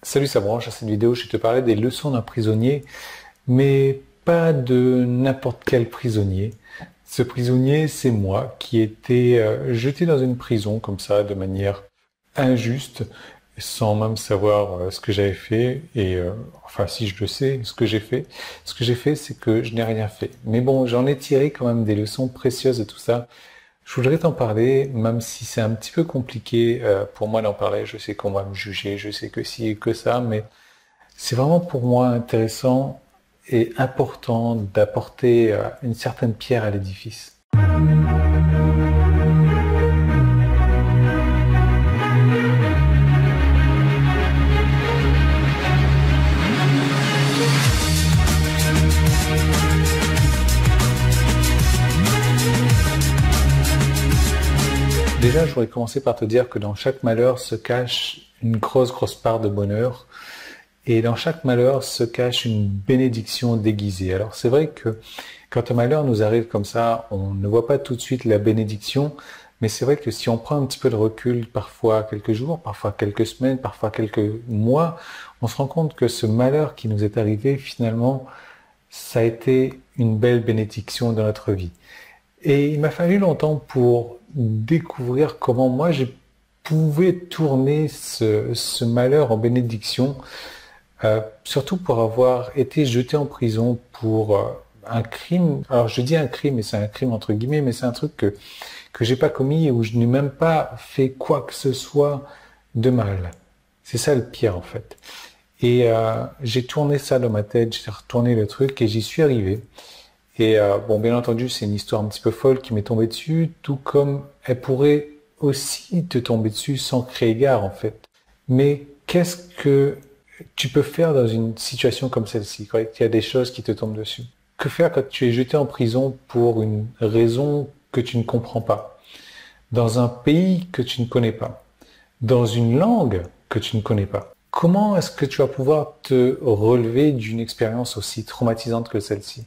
Salut, ça branche. Dans cette vidéo, je vais te parler des leçons d'un prisonnier, mais pas de n'importe quel prisonnier. Ce prisonnier, c'est moi qui ai été jeté dans une prison comme ça, de manière injuste, sans même savoir ce que j'avais fait. Enfin, si je le sais, ce que j'ai fait. Ce que j'ai fait, c'est que je n'ai rien fait. Mais bon, j'en ai tiré quand même des leçons précieuses de tout ça. Je voudrais t'en parler, même si c'est un petit peu compliqué pour moi d'en parler. Je sais qu'on va me juger, je sais que si et que ça, mais c'est vraiment pour moi intéressant et important d'apporter une certaine pierre à l'édifice. Déjà, je voudrais commencer par te dire que dans chaque malheur se cache une grosse part de bonheur. Et dans chaque malheur se cache une bénédiction déguisée. Alors c'est vrai que quand un malheur nous arrive comme ça, on ne voit pas tout de suite la bénédiction, mais c'est vrai que si on prend un petit peu de recul, parfois quelques jours, parfois quelques semaines, parfois quelques mois, on se rend compte que ce malheur qui nous est arrivé, finalement, ça a été une belle bénédiction dans notre vie. Et il m'a fallu longtemps pour découvrir comment moi je pouvais tourner ce malheur en bénédiction. Surtout pour avoir été jeté en prison pour un crime. Alors je dis un crime, mais c'est un crime entre guillemets, mais c'est un truc que j'ai pas commis et où je n'ai même pas fait quoi que ce soit de mal. C'est ça le pire en fait. Et j'ai tourné ça dans ma tête, j'ai retourné le truc et j'y suis arrivé. Et bon, bien entendu, c'est une histoire un petit peu folle qui m'est tombée dessus, tout comme elle pourrait aussi te tomber dessus sans créer gare en fait. Mais qu'est-ce que tu peux faire dans une situation comme celle-ci, quand il y a des choses qui te tombent dessus? Que faire quand tu es jeté en prison pour une raison que tu ne comprends pas, dans un pays que tu ne connais pas, dans une langue que tu ne connais pas? Comment est-ce que tu vas pouvoir te relever d'une expérience aussi traumatisante que celle-ci?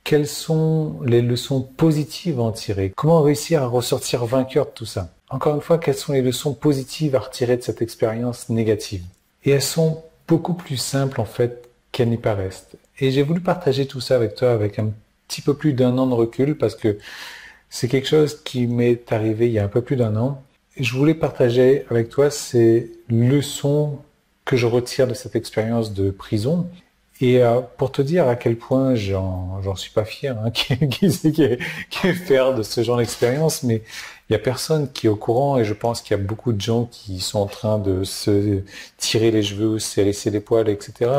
Quelles sont les leçons positives à en tirer? Comment réussir à ressortir vainqueur de tout ça? Encore une fois, quelles sont les leçons positives à retirer de cette expérience négative? Et elles sont beaucoup plus simples en fait qu'elles n'y paraissent. Et j'ai voulu partager tout ça avec toi avec un petit peu plus d'un an de recul parce que c'est quelque chose qui m'est arrivé il y a un peu plus d'un an. Et je voulais partager avec toi ces leçons que je retire de cette expérience de prison. Et pour te dire à quel point j'en suis pas fier, hein, qui c'est qui est fier de ce genre d'expérience, mais il y a personne qui est au courant et je pense qu'il y a beaucoup de gens qui sont en train de se tirer les cheveux, se hérisser les poils, etc.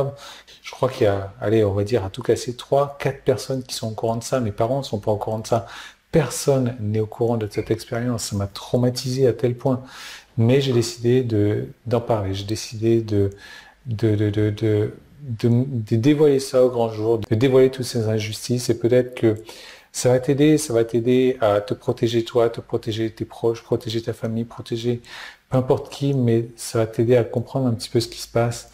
Je crois qu'il y a, allez, on va dire à tout casser 3, 4 personnes qui sont au courant de ça. Mes parents ne sont pas au courant de ça. Personne n'est au courant de cette expérience. Ça m'a traumatisé à tel point. Mais j'ai décidé d'en parler. J'ai décidé de dévoiler ça au grand jour, de dévoiler toutes ces injustices et peut-être que ça va t'aider à te protéger toi, te protéger tes proches, protéger ta famille, protéger peu importe qui, mais ça va t'aider à comprendre un petit peu ce qui se passe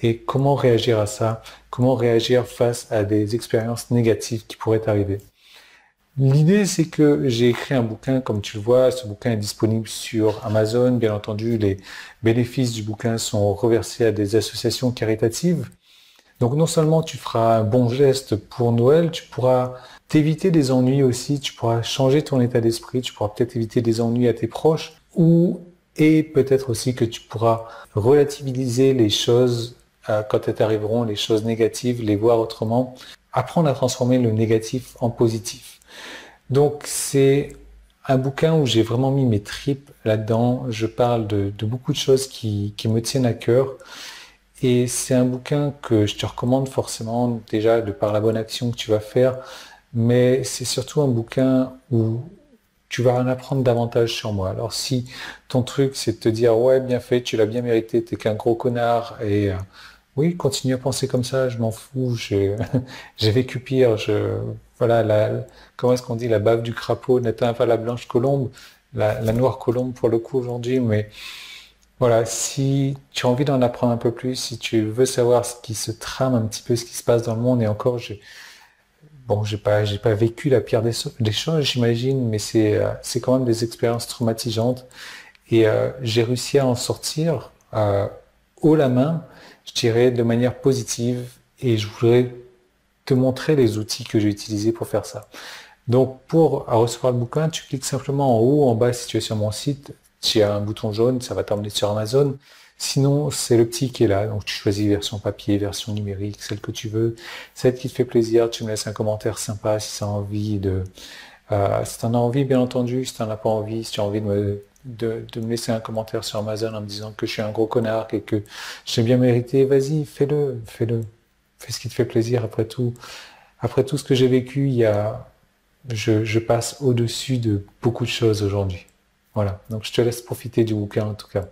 et comment réagir à ça, comment réagir face à des expériences négatives qui pourraient t'arriver. L'idée, c'est que j'ai écrit un bouquin, comme tu le vois, ce bouquin est disponible sur Amazon. Bien entendu, les bénéfices du bouquin sont reversés à des associations caritatives. Donc non seulement tu feras un bon geste pour Noël, tu pourras t'éviter des ennuis aussi, tu pourras changer ton état d'esprit, tu pourras peut-être éviter des ennuis à tes proches, et peut-être aussi que tu pourras relativiser les choses quand elles t'arriveront, les choses négatives, les voir autrement, apprendre à transformer le négatif en positif. Donc c'est un bouquin où j'ai vraiment mis mes tripes là-dedans, je parle de beaucoup de choses qui me tiennent à cœur. Et c'est un bouquin que je te recommande forcément déjà de par la bonne action que tu vas faire, mais c'est surtout un bouquin où tu vas en apprendre davantage sur moi. Alors si ton truc c'est de te dire ouais bien fait, tu l'as bien mérité, t'es qu'un gros connard et oui continue à penser comme ça, je m'en fous, j'ai vécu pire, voilà comment est-ce qu'on dit la bave du crapaud n'atteint pas la blanche colombe, la noire colombe pour le coup aujourd'hui, mais voilà, si tu as envie d'en apprendre un peu plus, si tu veux savoir ce qui se trame un petit peu, ce qui se passe dans le monde, et encore, j'ai pas vécu la pire des choses, j'imagine, mais c'est quand même des expériences traumatisantes, et j'ai réussi à en sortir haut la main, je dirais de manière positive, et je voudrais te montrer les outils que j'ai utilisés pour faire ça. Donc, pour recevoir le bouquin, tu cliques simplement en haut, en bas, si tu es sur mon site, tu as un bouton jaune, ça va t'emmener sur Amazon. Sinon, c'est le petit qui est là, donc tu choisis version papier, version numérique, celle que tu veux, celle qui te fait plaisir, tu me laisses un commentaire sympa si tu as envie si tu en as envie, bien entendu, si tu n'en as pas envie, si tu as envie de me laisser un commentaire sur Amazon en me disant que je suis un gros connard et que j'ai bien mérité, vas-y, fais-le. Fais ce qui te fait plaisir. Après tout ce que j'ai vécu, je passe au-dessus de beaucoup de choses aujourd'hui. Voilà. Donc je te laisse profiter du bouquin en tout cas.